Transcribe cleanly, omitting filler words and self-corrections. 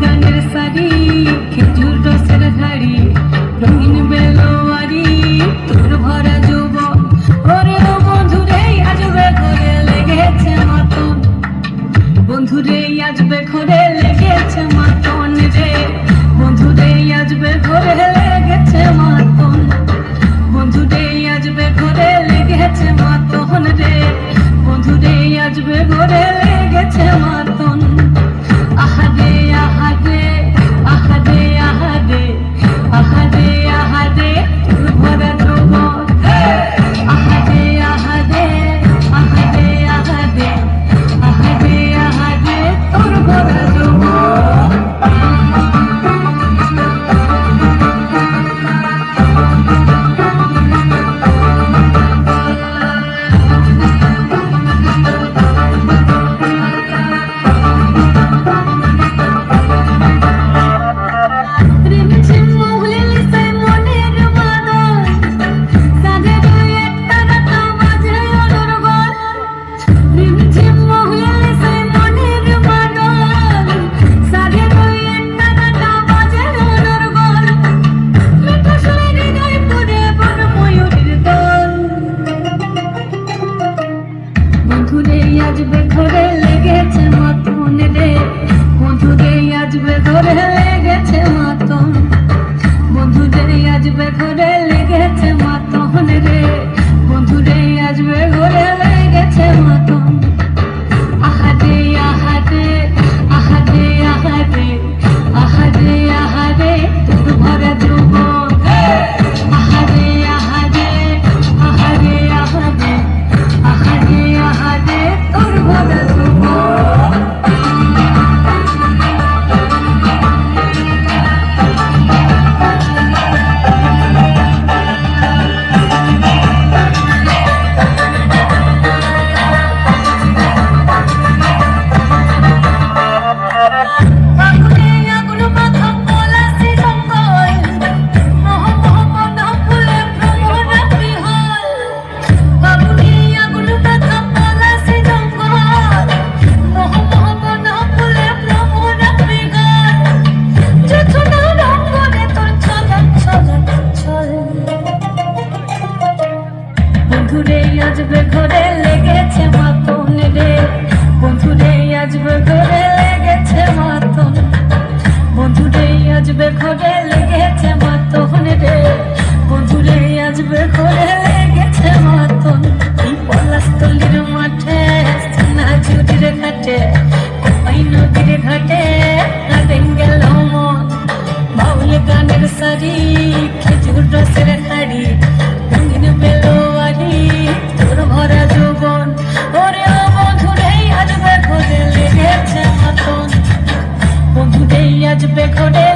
গানের শাড়ি, খেজুর রসের হাড়ি, রঙিন বেলোয়ারি, তোর ভরা যৌবন। ওরে ও বন্ধুরে আসবে ঘরে লেগেছে মাতন, বন্ধুরে আসবে ঘরে লেগেছে মাতন রে, বন্ধুরে আসবে ঘরে লেগেছে মাতন, বন্ধুরে আসবে ঘরে লেগেছে মাতন রে, বন্ধুরে আসবে ঘরে লেগেছে মাতন। আহারে আহারে আহারে আহারে আহারে আহারে তোর ভরা যৌবন। আহারে আহারে আহারে আহারে আহারে আহারে তোর ভরা যৌবন। বন্ধুরে আসবে ঘরে লেগেছে মাতন রে, বন্ধুরে আসবে ঘরে লেগেছে মাতন, বন্ধুরে আসবে ঘরে লেগেছে মাতন রে, বন্ধুরে আসবে ঘরে লেগেছে মাতন। আহারে আহারে আহারে আহারে আহারে আহারে তোর ভরা যৌবন। আহারে আহারে আহারে আহারে আহারে আহারে তোর ভরা যৌবন। বন্ধুরে আসবে ঘরে লেগেছে মাতন রে, বন্ধুরে আসবে ঘরে লেগেছে মাতন, বন্ধুরে আসবে ঘরে লেগেছে মাতন রে, বন্ধুরে আসবে ঘরে লেগেছে মাতন। এই পলাশতলির মাঠে, সোনাঝুরির ঘাটে, কোপাই নদীর ঘাটে কাঁদেন গেল মন। বাউল গানের শাড়ি, খেজুর রসের হাড়ি, রঙিন বেলোয়ারি, তোর ভরা যৌবন। ওরে ও বন্ধুরে আসবে ঘরে লেগেছে মাতন, বন্ধুরে আসবে ঘরে